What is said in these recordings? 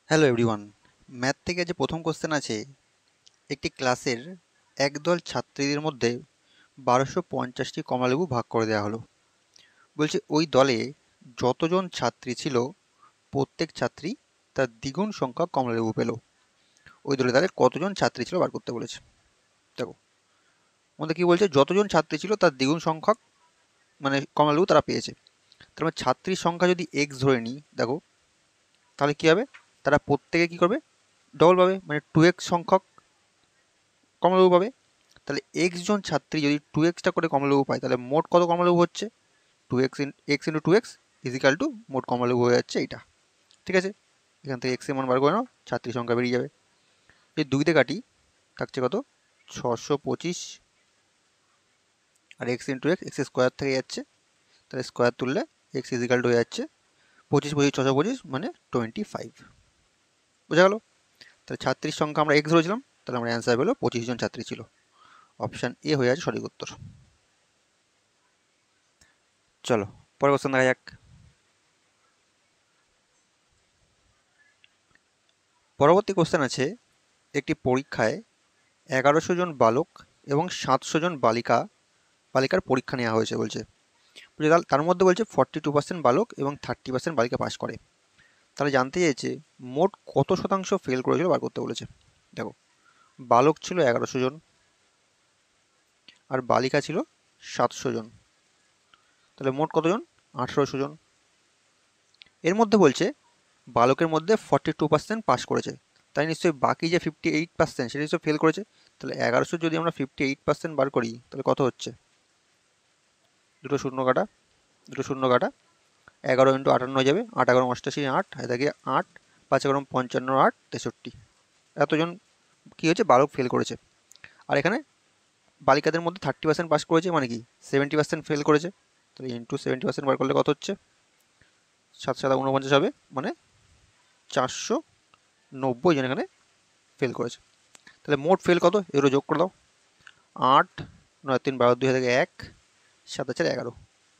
Hello everyone, math থেকে যে প্রথম কোশ্চেন আছে, একটি ক্লাসের একদল ছাত্রীদের মধ্যে 1250টি কমলালেবু ভাগ করে দেওয়া হলো। বলছে ওই দলে যতজন ছাত্রী ছিল প্রত্যেক ছাত্রী তার দ্বিগুণ সংখ্যক কমলালেবু পেল। ওই দলে তাদের কতজন ছাত্রী ছিল বার করতে বলেছে। দেখো আমাদের কি বলছে, যতজন ছাত্রী ছিল তার দ্বিগুণ সংখ্যক মানে কমলালেবু তারা পেয়েছে। তার মানে ছাত্রীর সংখ্যা যদি এক্স ধরে নিই, দেখো তাহলে কি হবে, তারা প্রত্যেকে কি করবে, ডবল পাবে, মানে 2x সংখ্যক কমলালেবু পাবে। তাহলে এক্স জন ছাত্রী যদি 2x করে কমলালেবু পায়, তাহলে মোট কত কমলালেবু হচ্ছে, 2x ইজিক্যাল টু মোট কমলালেবু হয়ে যাচ্ছে এইটা। ঠিক আছে, এখান থেকে এক্স এর মান বার করে নাও, ছাত্রী সংখ্যা বেরিয়ে যাবে। এই 2 দিয়ে কাটি, থাকছে কত, 625, আর এক্স স্কোয়ার থেকে যাচ্ছে, তাহলে স্কোয়ার তুললে এক্স ইজিক্যাল টু হয়ে যাচ্ছে 25 মানে 25। বোঝা গেল? তাহলে ছাত্রীর সংখ্যা আমরা এক্স ধরেছিলাম, তাহলে আমরা অ্যান্সার পেলো 25 জন ছাত্রী ছিল। অপশান এ হয়ে আছে সঠিক উত্তর। চলো পরের কোশ্চেন দেখা যাক। পরবর্তী কোশ্চেন আছে, একটি পরীক্ষায় 1100 জন বালক এবং 700 জন বালিকার পরীক্ষা নেওয়া হয়েছে বলছে। তার মধ্যে বলছে 42% বালক এবং 30% বালিকা পাস করে। তাহলে জানতে চাইছে মোট কত শতাংশ ফেল করেছিল বার করতে বলেছে। দেখো, বালক ছিল 1100 জন আর বালিকা ছিল 700 জন, তাহলে মোট কতজন, 1800 জন। এর মধ্যে বলছে বালকের মধ্যে 42% পাস করেছে, তাই নিশ্চয়ই বাকি যে 58% সেটা নিশ্চয়ই ফেল করেছে। তাহলে 1100 যদি আমরা 58% বার করি, তাহলে কত হচ্ছে, দুটো শূন্য কাটা, 11 ইন্টু 58 হয়ে যাবে, 8 11 88, 8 এদিকে 8, 5 11 55, 8 63। এতজন কি হয়েছে, বালক ফেল করেছে। আর এখানে বালিকাদের মধ্যে 30% পাস করেছে, মানে কি 70% ফেল করেছে। তাহলে ইন্টু 70% বার করলে কত হচ্ছে, 7 7 49 হবে, মানে 490 জন এখানে ফেল করেছে। তাহলে মোট ফেল কত, এগুলো যোগ করে দাও, 8 9 3 12 2 থেকে 1 7 4 11,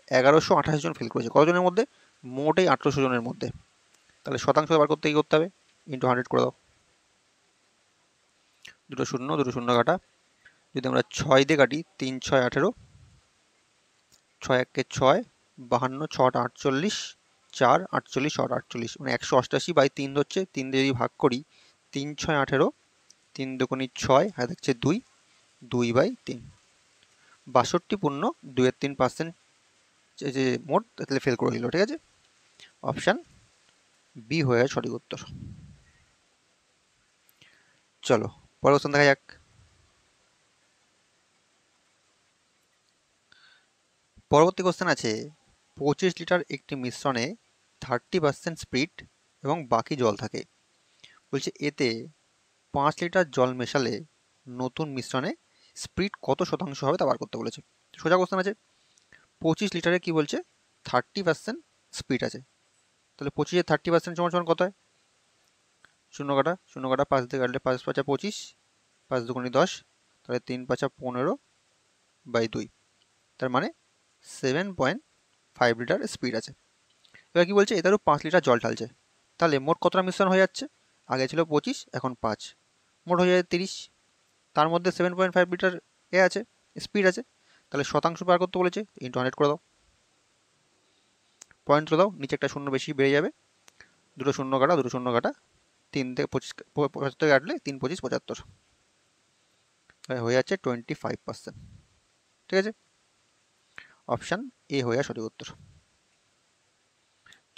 1128 জন ফেল করেছে। কতজনের মধ্যে, মোট এই 1800 জনের মধ্যে। তাহলে শতাংশ বার করতে কি করতে হবে, ইন্টু 100 করে দাও, দুটো শূন্য কাটা, যদি আমরা 6 দিয়ে কাটি, 3 6 18, 6 1 6, 52 6 48, 4 48 6 48, মানে 188/3 হচ্ছে। 3 দিয়ে যদি ভাগ করি, 3 6 18, 3 দুগুণি 6, আর হচ্ছে 2, 2/3, 62.23% যে মোট, তাহলে ফেল করে দিল। ঠিক আছে, অপশান বি হয়ে সঠিক উত্তর। চলো পরের কোশ্চেন দেখা যাক। পরবর্তী কোশ্চেন আছে, 25 লিটার একটি মিশ্রণে 30% স্পিরিট এবং বাকি জল থাকে। বলছে এতে 5 লিটার জল মেশালে নতুন মিশ্রণে স্পিরিট কত শতাংশ হবে তা বার করতে বলেছে। সোজা কোশ্চেন আছে, 25 লিটারে কি বলছে, 30% স্পিরিট আছে। তাহলে 25-এর 30% সমান সমান কত হয়, শূন্য কাটা 5 দিয়ে কাটলে 5 5 25, 5 দুগুণি 10, তাহলে 3 5 15/2, তার মানে 7.5 লিটার স্পিড আছে। এবার কি বলছে, এটারও 5 লিটার জল ঢালছে, তাহলে মোট কতটা মিশ্রণ হয়ে যাচ্ছে, আগে ছিল 25 এখন 5, মোট হয়ে যায় 30। তার মধ্যে 7.5 লিটার আছে, স্পিড আছে। তাহলে শতাংশ বার করতে বলেছে, ইন্টু 100 করে দাও, পয়েন্ট করে দাও, নিচে একটা শূন্য বেশি বেড়ে যাবে, দুটো শূন্য কাটা, 3 থেকে 25 থেকে কাটলে 3 25 75, হয়ে যাচ্ছে 25%। ঠিক আছে, অপশান এ হয়ে যায় সঠিক উত্তর।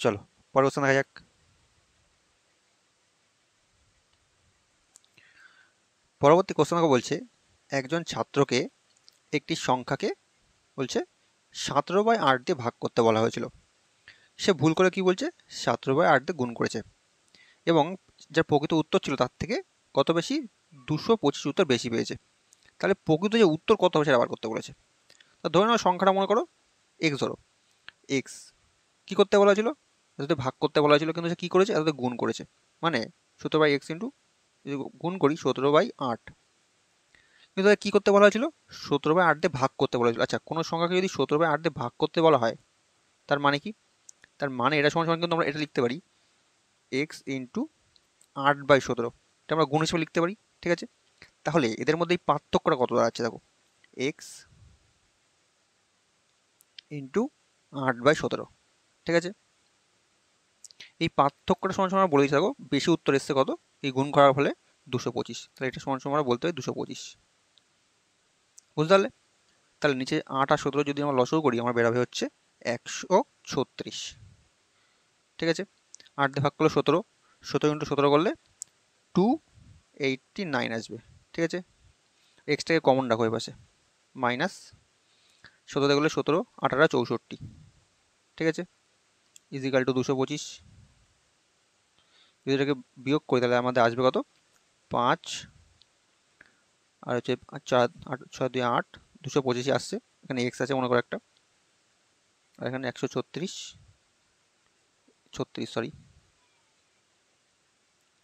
চলো পরের কোশ্চেন দেখা যাক। পরবর্তী কোশ্চেন আমাকে বলছে, একজন ছাত্রকে একটি সংখ্যাকে বলছে 17/8 দিয়ে ভাগ করতে বলা হয়েছিল। সে ভুল করে কি বলছে, 17/8 দিয়ে গুণ করেছে, এবং যার প্রকৃত উত্তর ছিল তার থেকে কত বেশি, 225 উত্তর বেশি পেয়েছে। তাহলে প্রকৃত যে উত্তর কত হবে সেটা বার করতে বলেছে। তা ধরে নাও সংখ্যাটা মনে করো এক্স, ধরো এক্স, কি করতে বলা হয়েছিল, এটাতে ভাগ করতে বলা হয়েছিল, কিন্তু সে কী করেছে, এটাতে গুণ করেছে, মানে 17/x ইন্টু, যদি গুণ করি 17/8, কিন্তু তাকে কী করতে বলা হয়েছিল, 17/8 দিয়ে ভাগ করতে বলা হয়েছিল। আচ্ছা, কোনো সংখ্যাকে যদি 17/8 দিয়ে ভাগ করতে বলা হয়, তার মানে কি, তার মানে এটা সমান সমান কিন্তু আমরা এটা লিখতে পারি, এক্স ইন্টু 8/17, এটা আমরা গুণ হিসেবে লিখতে পারি। ঠিক আছে, তাহলে এদের মধ্যে এই পার্থক্যটা কত দাঁড়াচ্ছে দেখো, এক্স ইন্টু 8/17। ঠিক আছে, এই পার্থক্যটা সমান সমান আমরা বলে দিচ্ছি দেখো, বেশি উত্তর এসছে কত, এই গুণ করার ফলে 225, তাহলে এটা সমান সমান আমরা বলতে হয় 225। বুঝতে পারলে? তাহলে নিচে 8 আর 17 যদি আমরা লসও করি, আমার বেরোবে হচ্ছে 136। ঠিক আছে, 8 দিয়ে ভাগ করলে 17, 17 ইন্টু 17 করলে 289 আসবে। ঠিক আছে, এক্সটাকে কমন রাখো এই পাশে, মাইনাস 17 দিয়ে করলে 17, 8 64। ঠিক আছে, ইজিক্যাল টু 225। যদি এটাকে বিয়োগ করি তাহলে আমাদের আসবে কত, 5 আর হচ্ছে 4, 8, 6, 2, 8, 225 আসছে। এখানে এক্স আছে মনে করো একটা, আর এখানে 136, 36 সরি,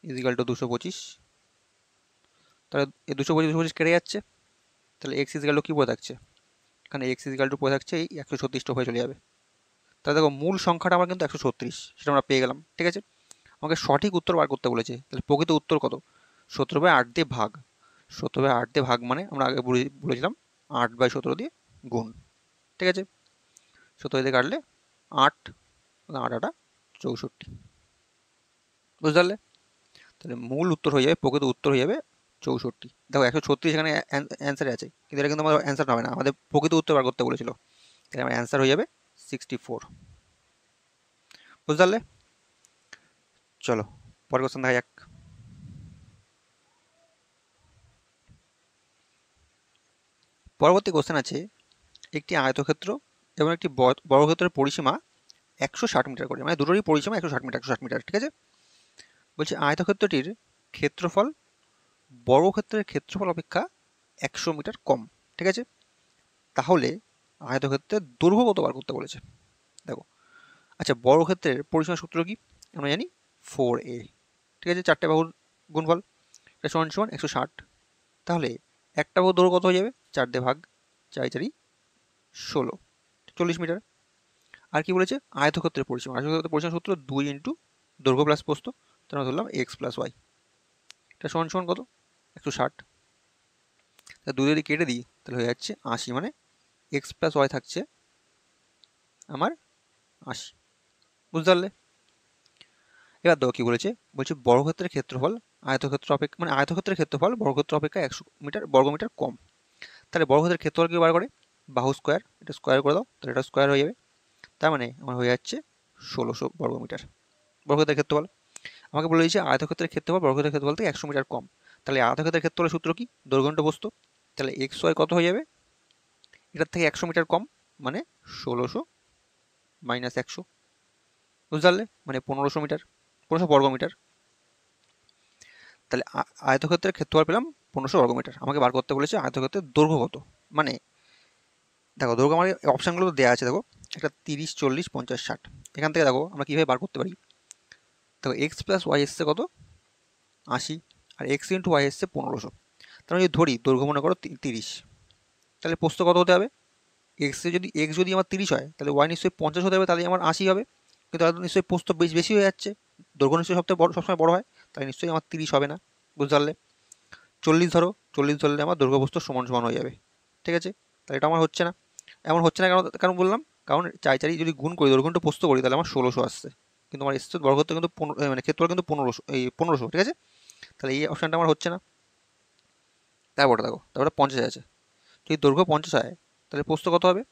ইজিক্যাল টু 225। তাহলে এই 225 কেটে যাচ্ছে, তাহলে এক্স ইজিক্যাল টু কী পড়ে থাকছে, এখানে এক্স ইজিক্যাল টু পড়ে থাকছে এই 136 হয়ে চলে যাবে। তাহলে দেখো মূল সংখ্যাটা আমার কিন্তু 136, সেটা আমরা পেয়ে গেলাম। ঠিক আছে, আমাকে সঠিক উত্তর বার করতে বলেছে, তাহলে প্রকৃত উত্তর কত, 17/8 দিয়ে ভাগ। 17/8 দিয়ে ভাগ মানে আমরা আগে বলেছিলাম 8/17 দিয়ে গুণ। ঠিক আছে, 17 দিয়ে কাটলে 8, 8 8 64। বুঝতে পারলে? তাহলে মূল উত্তর হয়ে যাবে, প্রকৃত উত্তর হয়ে যাবে 64। দেখো 136 এখানে অ্যান্সারে আছে, কিন্তু এটা কিন্তু আমাদের অ্যান্সার হবে না, আমাদের প্রকৃত উত্তর বার করতে বলেছিল। তাহলে আমার অ্যান্সার হয়ে যাবে 64। বুঝতে পারলে? চলো পরের কোশ্চেন দেখা যাক। পরবর্তী কোশ্চেন আছে, একটি আয়তক্ষেত্র এবং একটি বর্গক্ষেত্রের পরিসীমা 160 মিটার করে, মানে দুটোরই পরিসীমা 160 মিটার, 160 মিটার। ঠিক আছে, বলছে আয়তক্ষেত্রটির ক্ষেত্রফল বর্গক্ষেত্রের ক্ষেত্রফল অপেক্ষা 100 মিটার কম। ঠিক আছে, তাহলে আয়তক্ষেত্রের দৈর্ঘ্য কত বার করতে বলেছে। দেখো, আচ্ছা বর্গক্ষেত্রের পরিসীমা সূত্র কি আমরা জানি, 4a। ঠিক আছে, চারটে বাহুর গুণফল, এটা সমান সমান 160। তাহলে একটা বাহুর দৈর্ঘ্য কত হয়ে যাবে, 4 দিয়ে ভাগ, 4 4 16, 40 মিটার। আর কি বলেছে, আয়তক্ষেত্রের পরিসীমা, আয়তক্ষেত্রের পরিসীমা সূত্র 2 ইন্টু দৈর্ঘ্য প্লাস প্রস্থ, তাহলে ধরলাম এক্স প্লাস ওয়াই, এটা সমান সমান কত, 160। তা 2 যদি কেটে দিই তাহলে হয়ে যাচ্ছে 80, মানে এক্স প্লাস ওয়াই থাকছে আমার 80। বুঝতে পারলে? এবার দেখো কি বলেছে, বলছে বর্গক্ষেত্রের ক্ষেত্রফল আয়তক্ষেত্র অপেক্ষা, মানে আয়তক্ষেত্রের ক্ষেত্রফল বর্গক্ষেত্র অপেক্ষা 100 মিটার বর্গমিটার কম। তাহলে বর্গক্ষেত্রের ক্ষেত্রফল কি বার করে, বাহু স্কোয়ার, এটা স্কোয়ার করে দাও, তাহলে এটা স্কোয়ার হয়ে যাবে। তার মানে আমার হয়ে যাচ্ছে 1600 বর্গমিটার বর্গক্ষেত্রের ক্ষেত্রফল। আমাকে বলে দিয়েছে আয়তক্ষেত্রের ক্ষেত্রফল বর্গক্ষেত্রের ক্ষেত্রফল থেকে 100 মিটার কম। তাহলে আয়তক্ষেত্রের ক্ষেত্রফলের সূত্র কি, দৈর্ঘ্য ইন্টু প্রস্থ। তাহলে এক্স ওয়াই কত হয়ে যাবে, এটার থেকে 100 মিটার কম, মানে 1600 মাইনাস 100। বুঝতে পারলে? মানে 1500 মিটার, 1500 বর্গমিটার। তাহলে আয়তক্ষেত্রের ক্ষেত্রফল পেলাম 1500 বর্গমিটার। আমাকে বার করতে বলেছে আয়তক্ষেত্রের দৈর্ঘ্য কত। মানে দেখো দৈর্ঘ্য আমার অপশানগুলো দেওয়া আছে, দেখো একটা 30, 40, 50, 60। এখান থেকে দেখো আমরা কীভাবে বার করতে পারি। দেখো এক্স প্লাস ওয়াই এসছে কত, 80, আর এক্স ইন্টু ওয়াই এসছে 1500। তাহলে যদি ধরি দৈর্ঘ্য মনে করো 30, তাহলে প্রস্থ কত হতে হবে, এক্স যদি আমার 30 হয় তাহলে ওয়াই নিশ্চয়ই 50 হতে হবে, তাহলে আমার 80 হবে। কিন্তু তাহলে তো নিশ্চয়ই প্রস্থ বেশি বেশি হয়ে যাচ্ছে, দৈর্ঘ্য নিশ্চয়ই সবসময় বড় হয়, তাহলে নিশ্চয়ই আমার 30 হবে না। বুঝতে পারলে? 40 ধরো, 40 ধরলে আমার দৈর্ঘ্য প্রস্থ সমান সমান হয়ে যাবে। ঠিক আছে, তাহলে এটা আমার হচ্ছে না। এমন হচ্ছে না কেন, কারণ বললাম, কারণ চারি যদি গুণ করি দৈর্ঘ্য ইন্টু প্রস্থ করি তাহলে আমার 1600 আসছে, কিন্তু আমার এসছে বর্গক্ষেত্র কিন্তু মানে ক্ষেত্রফল কিন্তু 1500, এই 1500। ঠিক আছে, তাহলে এই অপশানটা আমার হচ্ছে না। তারপরে দেখো, তারপরে 50 আছে, যদি দৈর্ঘ্য 50 হয় তাহলে প্রস্থ কত হবে,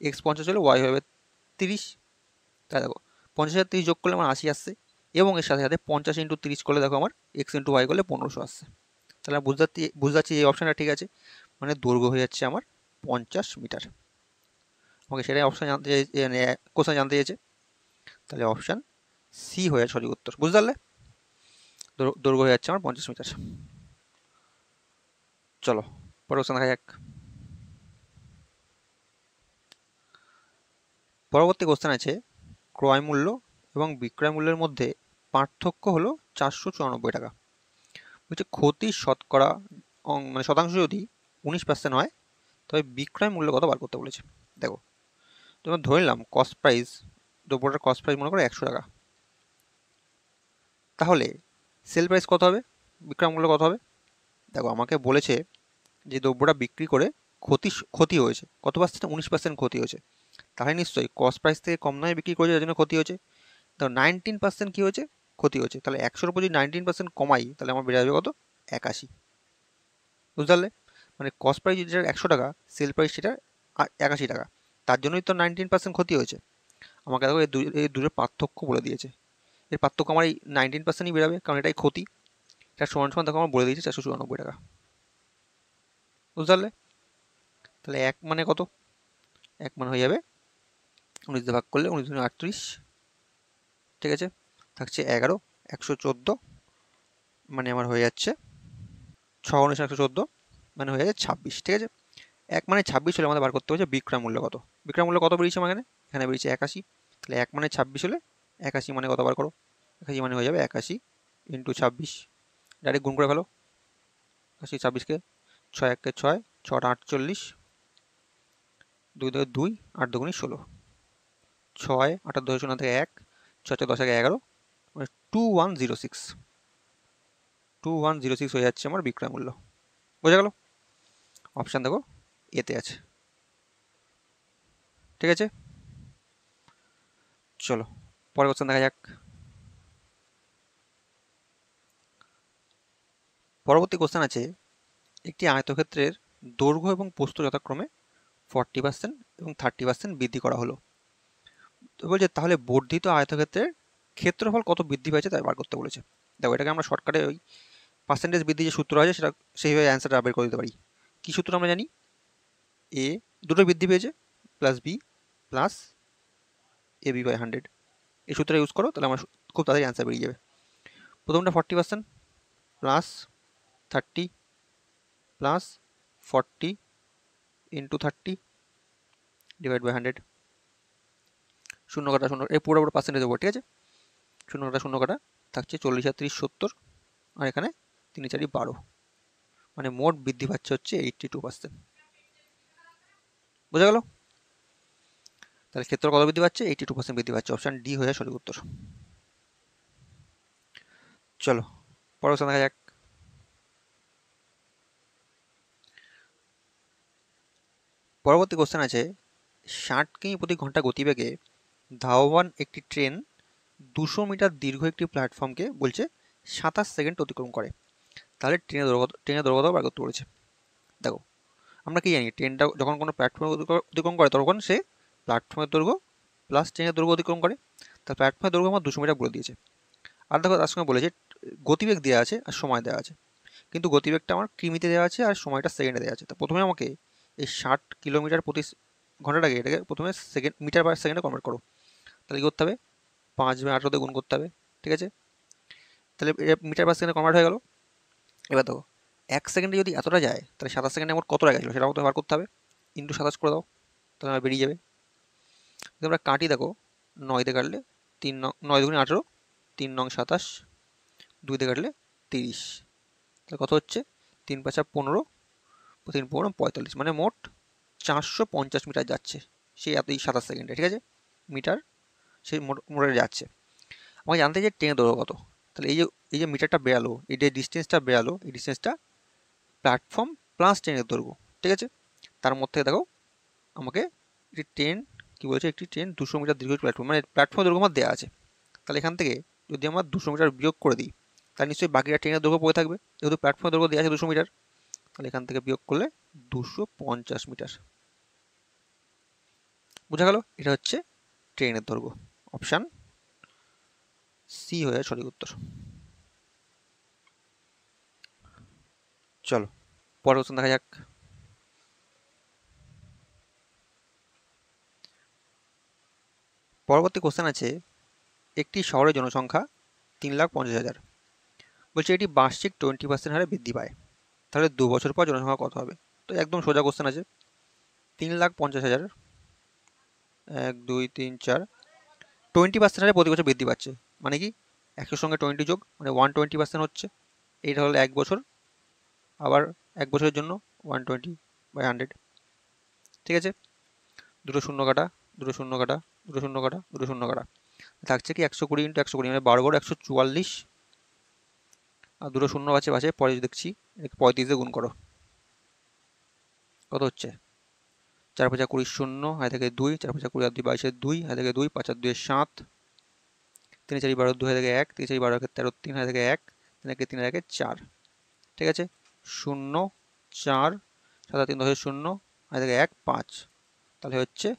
এক্স 50 হলে ওয়াই হবে 30। তাই দেখো 50 আর 30 যোগ করলে আমার 80 আসছে, এবং এর সাথে সাথে 50 ইন্টু 30 করলে দেখো আমার এক্স ইন্টু ওয়াই করলে 1500 আসছে। তাহলে আমি বুঝতে পারছি এই অপশানটা ঠিক আছে, মানে দৈর্ঘ্য হয়ে যাচ্ছে আমার 50 মিটার। আমাকে সেটাই অপশান জানতে মানে কোশ্চেন জানতে চেয়েছে, তাহলে অপশান সি হয়ে যাচ্ছে সঠিক উত্তর। বুঝতে পারলে? দৈর্ঘ্য হয়ে যাচ্ছে আমার 50 মিটার। চলো পরের কোশ্চেন দেখা যাক। পরবর্তী কোশ্চেন আছে, ক্রয় মূল্য এবং বিক্রয় মূল্যের মধ্যে পার্থক্য হলো 494 টাকা। বলছে ক্ষতির শতকরা মানে শতাংশ যদি 19% হয় তবে বিক্রয় মূল্য কত বার করতে বলেছে। দেখো তোমার ধরে নিলাম কস্ট প্রাইস, দ্রব্যটার কস্ট প্রাইস মনে করো 100 টাকা, তাহলে সেল প্রাইস কত হবে, বিক্রয় মূল্য কত হবে? দেখো আমাকে বলেছে যে দ্রব্যটা বিক্রি করে ক্ষতি হয়েছে কত পার্সেন্ট, 19% ক্ষতি হয়েছে, তাহলে নিশ্চয়ই কস্ট প্রাইস থেকে কম দামে বিক্রি করেছে, যার জন্য ক্ষতি হয়েছে। তো 19% কী হয়েছে, ক্ষতি হয়েছে। তাহলে 100-র উপর যদি 19% কমাই তাহলে আমার বেড়ে যাবে কত, 81। বুঝতে পারলে? মানে কস্ট প্রাইস যেটা 100 টাকা, সেল প্রাইস সেটা 81 টাকা, তার জন্যই তো 19% ক্ষতি হয়েছে। আমাকে দেখো এই দুটোর পার্থক্য বলে দিয়েছে, এর পার্থক্য আমার এই 19%ই বেরাবে, কারণ এটাই ক্ষতি। এটা সমান সমান দেখো আমার বলে দিয়েছে 494 টাকা। বুঝতে পারলে? তাহলে এক মানে কত, এক মানে হয়ে যাবে 19 দিয়ে ভাগ করলে 19×38, ঠিক আছে, থাকছে 11, 114, মানে আমার হয়ে যাচ্ছে 6×114, মানে হয়ে যাচ্ছে 26, ঠিক আছে। এক মানে 26 হলে আমাদের বার করতে হচ্ছে বিক্রয় মূল্য কত। বিক্রয় মূল্য কত বেরিয়েছে আমার এখানে বেরিয়েছে 81। তাহলে এক মানে 26 হলে 81 মানে কত বার করো, 81 মানে হয়ে যাবে 81 × 26, ডাইরেক্ট গুণ করে ফেলো। 81 26কে 6 1 6, 6 48, 2 2 2, 8 2 16, 6 8 2 0 থেকে 1, 6 6 10 11, মানে 2106, 2106 হয়ে যাচ্ছে আমার বিক্রয় মূল্য। বোঝা গেল? অপশান দেখো এতে আছে, ঠিক আছে। চলো পরের কোশ্চেন দেখা যাক। পরবর্তী কোশ্চেন আছে, একটি আয়তক্ষেত্রের দৈর্ঘ্য এবং প্রস্থ যথাক্রমে 40% এবং 30% বৃদ্ধি করা হলো। তো বলছে তাহলে বর্ধিত আয়তক্ষেত্রের ক্ষেত্রফল কত বৃদ্ধি পেয়েছে তাই বার করতে বলেছে। দেখো এটাকে আমরা শর্টকাটে ওই পার্সেন্টেজ বৃদ্ধি যে সূত্র আছে সেটা সেইভাবে অ্যান্সারটা বের করে দিতে পারি। কী সূত্র আমরা জানি, এ দুটো বৃদ্ধি পেয়েছে plus B plus A B by 100, এই সূত্রটা ইউজ করো, তাহলে আমার খুব তাড়াতাড়ি অ্যান্সার বেরিয়ে যাবে। প্রথমটা 40% প্লাস 30 প্লাস 40 × 30 ডিভাইড বাই 100, শূন্য কাটা শূন্য, এই পুরো পার্সেন্টেজ দেবো, ঠিক আছে। শূন্য কাটা থাকছে 40 আর 30 70, আর এখানে 3 4 12, মানে মোট বৃদ্ধি পাচ্ছে হচ্ছে 82%। বোঝা গেল? তাহলে ক্ষেত্র কত বৃদ্ধি পাচ্ছে, 82% বৃদ্ধি পাচ্ছে। অপশান ডি হয়ে সঠিক উত্তর। চলো পরের কোশ্চেন দেখা যাক। পরবর্তী কোশ্চেন আছে, 60 কিমি প্রতি ঘন্টা গতিবেগে ধাবমান একটি ট্রেন 200 মিটার দীর্ঘ একটি প্ল্যাটফর্মকে বলছে 27 সেকেন্ড অতিক্রম করে। তাহলে ট্রেনের দৈর্ঘ্য বার করতে বলেছে। দেখো আমরা কি জানি, ট্রেনটা যখন কোনো প্ল্যাটফর্ম অতিক্রম করে তখন সে প্ল্যাটফর্মের দৈর্ঘ্য প্লাস ট্রেনের দৈর্ঘ্য অতিক্রম করে। তা প্ল্যাটফর্মের দৈর্ঘ্য আমার 200 মিটার বলে দিয়েছে। আর দেখো তার সঙ্গে বলেছে গতিবেগ দেওয়া আছে আর সময় দেওয়া আছে, কিন্তু গতিবেগটা আমার কিমিতে দেওয়া আছে আর সময়টা সেকেন্ডে দেওয়া আছে। তো প্রথমে আমাকে এই 60 কিলোমিটার প্রতি ঘন্টাটাকে এটাকে প্রথমে মিটার পার সেকেন্ডে কনভার্ট করো। তাহলে কী করতে হবে, 5/18 গুণ করতে হবে, ঠিক আছে। তাহলে মিটার পার সেকেন্ডে কনভার্ট হয়ে গেল। এবার দেখো 1 সেকেন্ডে যদি এতটা যায় তাহলে 27 সেকেন্ডে আমার কতটা গেছিলো সেটা আমাকে বার করতে হবে, ইন্টু 27 করে দাও, তাহলে আমার বেরিয়ে যাবে। যদি আমরা কাটি দেখো 9 দিয়ে কাটলে 9 2 18, 3 9 27, 2 দিয়ে কাটলে 30, তাহলে কত হচ্ছে 3 5 15, 3 15 45, মানে মোট 450 মিটার যাচ্ছে সেই এতই 27 সেকেন্ডে, ঠিক আছে। মিটার সেই মোটে যাচ্ছে। আমাকে জানতে যে ট্রেনের দৈর্ঘ্য কত। তাহলে এই যে মিটারটা বেরালো, এই যে ডিস্টেন্সটা বেরালো, এই ডিস্টেন্সটা প্ল্যাটফর্ম প্লাস ট্রেনের দৈর্ঘ্য, ঠিক আছে। তার মধ্যে দেখো আমাকে একটি ট্রেন কী বলেছে, একটি ট্রেন 200 মিটার দীর্ঘ প্ল্যাটফর্ম, মানে প্ল্যাটফর্ম দৈর্ঘ্য আমার দেওয়া আছে। তাহলে এখান থেকে যদি আমরা 200 মিটার বিয়োগ করে দিই তাহলে নিশ্চয়ই বাকিটা ট্রেনের দৈর্ঘ্য পড়ে থাকবে, যেহেতু প্ল্যাটফর্মের দৈর্ঘ্য দেওয়া আছে 200 মিটার। তাহলে এখান থেকে বিয়োগ করলে 250 মিটার। বোঝা গেল? এটা হচ্ছে ট্রেনের দৈর্ঘ্য। অপশান সি হয়ে সঠিক উত্তর। চলো পরের কোশ্চেন দেখা যাক। পরবর্তী কোশ্চেন আছে, একটি শহরের জনসংখ্যা 3,50,000, বলছে এটি বার্ষিক 20% হারে বৃদ্ধি পায়, তাহলে 2 বছর পর জনসংখ্যা কত হবে? তো একদম সোজা কোশ্চেন আছে, 3,50,000, 1 2 3 4, 20% হারে প্রতি বছর বৃদ্ধি পাচ্ছে, মানে কি 100 সঙ্গে 20 যোগ মানে 120% হচ্ছে। এইটা হলো 1 বছর, আবার 1 বছরের জন্য 120/100, ঠিক আছে। দুটো শূন্য কাটা, দুটো শূন্য কাটা, দুটো শূন্য কাটা, দুটো শূন্য কাটা, থাকছে কি 120 × 120, মানে 12 × 144, আর দুটো শূন্য আছে পাশে, পরে দেখছি। 35 দিয়ে গুণ করো, কত হচ্ছে? 4 5 20 শূন্য, হাতে থেকে 2, 4 5 20 আর 2 22 2, হাতে থেকে 2, 5 আর 2 7, 3 4 12 2, হাতে থেকে 1, 3 4 12 13 3, হাতে থেকে 1, 3 1 3 1 4, ঠিক আছে। 0 4 7 3 10 0, হাতে থেকে 1 5, তাহলে হচ্ছে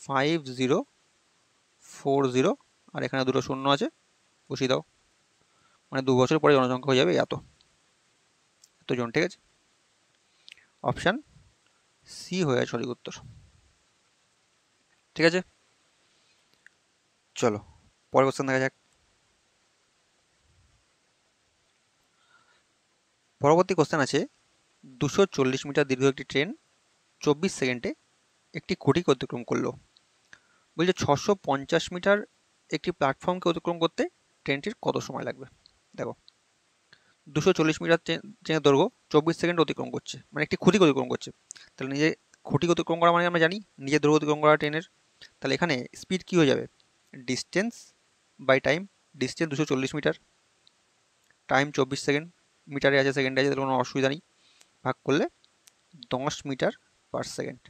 5040। আর এখানে দুটো শূন্য আছে, বসিয়ে দাও, মানে 2 বছর পরে জনসংখ্যা হয়ে যাবে এতজন, ঠিক আছে। অপশান সি হয়ে যাবে সঠিক উত্তর, ঠিক আছে। চলো পরের কোশ্চেন দেখা যাক। পরবর্তী কোশ্চেন আছে, 240 মিটার দীর্ঘ একটি ট্রেন 24 সেকেন্ডে একটি খুঁটিকে অতিক্রম করলো। বলছে 650 মিটার একটি প্ল্যাটফর্মকে অতিক্রম করতে ট্রেনটির কত সময় লাগবে? দেখো, 240 মিটার ট্রেনের দৈর্ঘ্য 24 সেকেন্ড অতিক্রম করছে, মানে একটি খুঁটিকে অতিক্রম করছে। তাহলে নিজে খুঁটিকে অতিক্রম করা মানে আমরা জানি নিজের দৈর্ঘ্য অতিক্রম করা ট্রেনের। তাহলে এখানে স্পিড কি হয়ে যাবে? Distance by time. Distance 240 metre, time 24 second, মিটারে আছে সেকেন্ডে আছে, কোনো অসুবিধা নেই, ভাগ করলে 10 মিটার পার সেকেন্ড,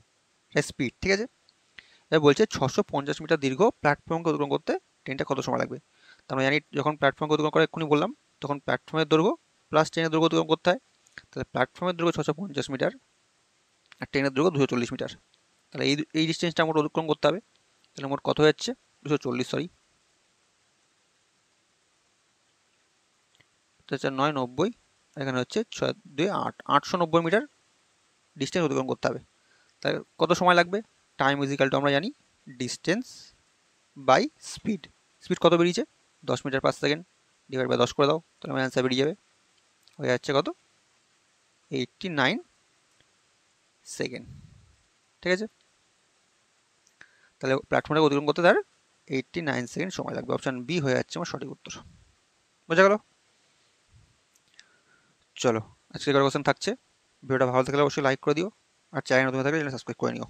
স্পিড, ঠিক আছে। এবার বলছে 650 মিটার দীর্ঘ প্ল্যাটফর্মকে অতিক্রম করতে ট্রেনটা কত সময় লাগবে? তো আমরা জানি যখন প্ল্যাটফর্মকে অতিক্রম করে এক্ষুনি বললাম, তখন প্ল্যাটফর্মের দৈর্ঘ্য প্লাস ট্রেনের দৈর্ঘ্য অতিক্রম করতে হয়। তাহলে প্ল্যাটফর্মের দৈর্ঘ্য 650 মিটার আর ট্রেনের দৈর্ঘ্য 240 মিটার। তাহলে এই ডিস্টেন্সটা আমরা অতিক্রম করতে হবে। তাহলে মোট কত হয়ে যাচ্ছে? 240, সরি, 9 90, এখানে হচ্ছে 6 2 8, 890 মিটার ডিস্টেন্স অতিক্রম করতে হবে। তাহলে কত সময় লাগবে? টাইম ইজিক্যাল টু আমরা জানি ডিস্টেন্স বাই স্পিড। স্পিড কত বেরিয়েছে? 10 metre per second, divide by 10 করে দাও, তাহলে আমার অ্যান্সার বেরিয়ে যাবে, হয়ে যাচ্ছে কত? 89 সেকেন্ড, ঠিক আছে। তাহলে প্ল্যাটফর্মটাকে অতিক্রম করতে তার 89 সেকেন্ড সময় লাগবে। অপশান বি হয়ে যাচ্ছে আমার সঠিক উত্তর, বোঝা গেল? চলো আজকে কোশ্চেন থাকছে। ভিডিওটা ভালো থাকলে অবশ্যই লাইক করে দিও, আর চ্যানেল নতুন থাকলে চ্যানেল সাবস্ক্রাইব করে নিও।